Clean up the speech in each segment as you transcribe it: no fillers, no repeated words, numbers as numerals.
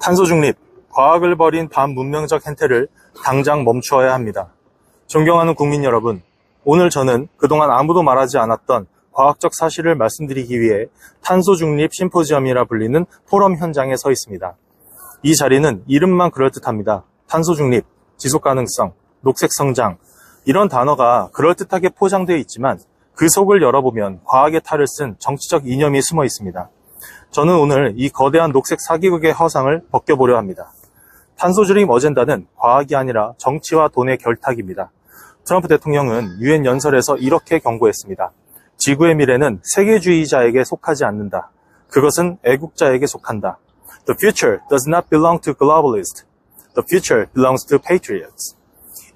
탄소 중립, 과학을 버린 반문명적 행태를 당장 멈추어야 합니다. 존경하는 국민 여러분, 오늘 저는 그동안 아무도 말하지 않았던 과학적 사실을 말씀드리기 위해 탄소 중립 심포지엄이라 불리는 포럼 현장에 서 있습니다. 이 자리는 이름만 그럴듯합니다. 탄소 중립, 지속 가능성, 녹색 성장, 이런 단어가 그럴듯하게 포장되어 있지만 그 속을 열어보면 과학의 탈을 쓴 정치적 이념이 숨어 있습니다. 저는 오늘 이 거대한 녹색 사기극의 허상을 벗겨보려 합니다. 탄소 중립 어젠다는 과학이 아니라 정치와 돈의 결탁입니다. 트럼프 대통령은 유엔 연설에서 이렇게 경고했습니다. 지구의 미래는 세계주의자에게 속하지 않는다. 그것은 애국자에게 속한다. The future does not belong to globalists. The future belongs to patriots.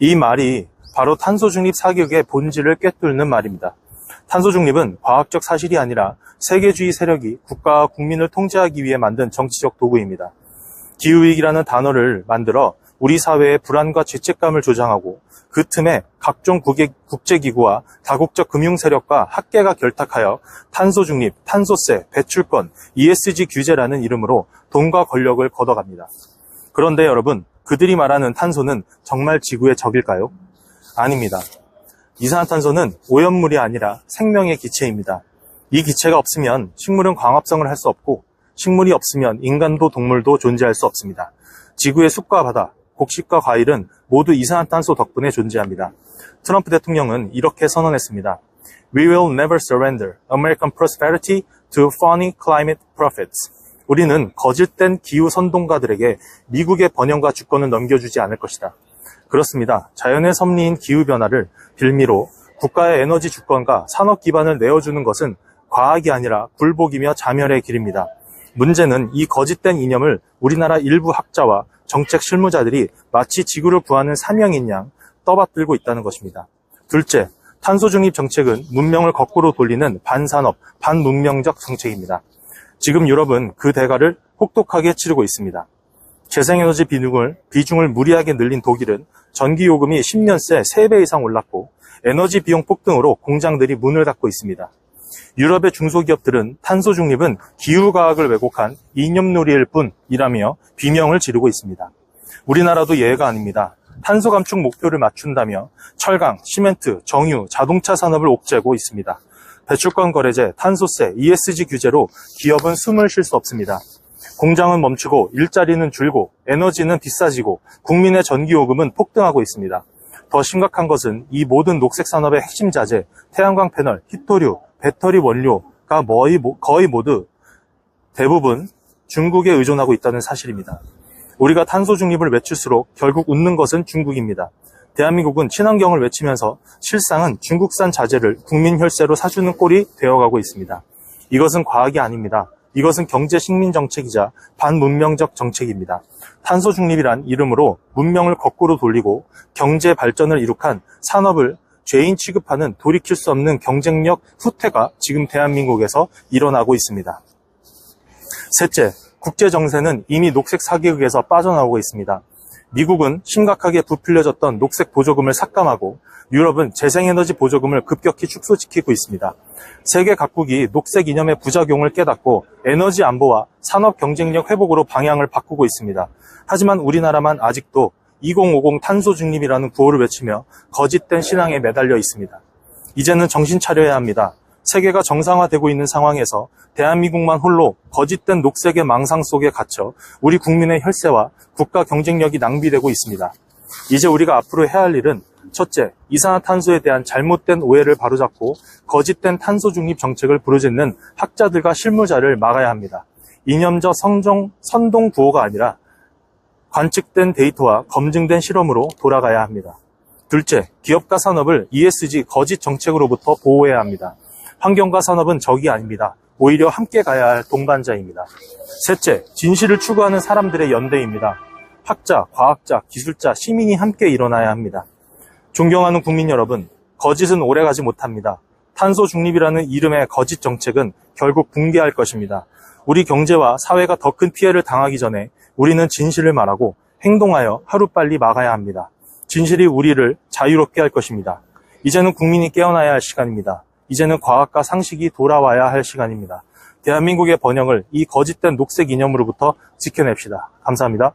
이 말이 바로 탄소 중립 사기극의 본질을 꿰뚫는 말입니다. 탄소 중립은 과학적 사실이 아니라 세계주의 세력이 국가와 국민을 통제하기 위해 만든 정치적 도구입니다. 기후위기라는 단어를 만들어 우리 사회의 불안과 죄책감을 조장하고 그 틈에 각종 국제기구와 다국적 금융세력과 학계가 결탁하여 탄소 중립, 탄소세, 배출권, ESG 규제라는 이름으로 돈과 권력을 걷어갑니다. 그런데 여러분, 그들이 말하는 탄소는 정말 지구의 적일까요? 아닙니다. 이산화탄소는 오염물이 아니라 생명의 기체입니다. 이 기체가 없으면 식물은 광합성을 할 수 없고 식물이 없으면 인간도 동물도 존재할 수 없습니다. 지구의 숲과 바다, 곡식과 과일은 모두 이산화탄소 덕분에 존재합니다. 트럼프 대통령은 이렇게 선언했습니다. We will never surrender American prosperity to phony climate prophets. 우리는 거짓된 기후 선동가들에게 미국의 번영과 주권을 넘겨주지 않을 것이다. 그렇습니다. 자연의 섭리인 기후변화를 빌미로 국가의 에너지 주권과 산업 기반을 내어주는 것은 과학이 아니라 굴복이며 자멸의 길입니다. 문제는 이 거짓된 이념을 우리나라 일부 학자와 정책 실무자들이 마치 지구를 구하는 사명인 양 떠받들고 있다는 것입니다. 둘째, 탄소 중립 정책은 문명을 거꾸로 돌리는 반산업, 반문명적 정책입니다. 지금 유럽은 그 대가를 혹독하게 치르고 있습니다. 재생에너지 비중을 무리하게 늘린 독일은 전기요금이 10년 새 3배 이상 올랐고 에너지 비용 폭등으로 공장들이 문을 닫고 있습니다. 유럽의 중소기업들은 탄소 중립은 기후과학을 왜곡한 이념놀이일 뿐이라며 비명을 지르고 있습니다. 우리나라도 예외가 아닙니다. 탄소 감축 목표를 맞춘다며 철강, 시멘트, 정유, 자동차 산업을 옥죄고 있습니다. 배출권 거래제, 탄소세, ESG 규제로 기업은 숨을 쉴 수 없습니다. 공장은 멈추고 일자리는 줄고 에너지는 비싸지고 국민의 전기요금은 폭등하고 있습니다. 더 심각한 것은 이 모든 녹색 산업의 핵심 자재, 태양광 패널, 히토류, 배터리 원료가 거의 모두 대부분 중국에 의존하고 있다는 사실입니다. 우리가 탄소 중립을 외칠수록 결국 웃는 것은 중국입니다. 대한민국은 친환경을 외치면서 실상은 중국산 자재를 국민 혈세로 사주는 꼴이 되어가고 있습니다. 이것은 과학이 아닙니다. 이것은 경제 식민 정책이자 반문명적 정책입니다. 탄소 중립이란 이름으로 문명을 거꾸로 돌리고 경제 발전을 이룩한 산업을 죄인 취급하는 돌이킬 수 없는 경쟁력 후퇴가 지금 대한민국에서 일어나고 있습니다. 셋째, 국제 정세는 이미 녹색 사기극에서 빠져나오고 있습니다. 미국은 심각하게 부풀려졌던 녹색 보조금을 삭감하고 유럽은 재생에너지 보조금을 급격히 축소시키고 있습니다. 세계 각국이 녹색 이념의 부작용을 깨닫고 에너지 안보와 산업 경쟁력 회복으로 방향을 바꾸고 있습니다. 하지만 우리나라만 아직도 2050 탄소 중립이라는 구호를 외치며 거짓된 신앙에 매달려 있습니다. 이제는 정신 차려야 합니다. 세계가 정상화되고 있는 상황에서 대한민국만 홀로 거짓된 녹색의 망상 속에 갇혀 우리 국민의 혈세와 국가 경쟁력이 낭비되고 있습니다. 이제 우리가 앞으로 해야 할 일은 첫째, 이산화탄소에 대한 잘못된 오해를 바로잡고 거짓된 탄소 중립 정책을 부르짖는 학자들과 실무자를 막아야 합니다. 이념적 선동 구호가 아니라 관측된 데이터와 검증된 실험으로 돌아가야 합니다. 둘째, 기업과 산업을 ESG 거짓 정책으로부터 보호해야 합니다. 환경과 산업은 적이 아닙니다. 오히려 함께 가야 할 동반자입니다. 셋째, 진실을 추구하는 사람들의 연대입니다. 학자, 과학자, 기술자, 시민이 함께 일어나야 합니다. 존경하는 국민 여러분, 거짓은 오래가지 못합니다. 탄소 중립이라는 이름의 거짓 정책은 결국 붕괴할 것입니다. 우리 경제와 사회가 더 큰 피해를 당하기 전에 우리는 진실을 말하고 행동하여 하루빨리 막아야 합니다. 진실이 우리를 자유롭게 할 것입니다. 이제는 국민이 깨어나야 할 시간입니다. 이제는 과학과 상식이 돌아와야 할 시간입니다. 대한민국의 번영을 이 거짓된 녹색 이념으로부터 지켜냅시다. 감사합니다.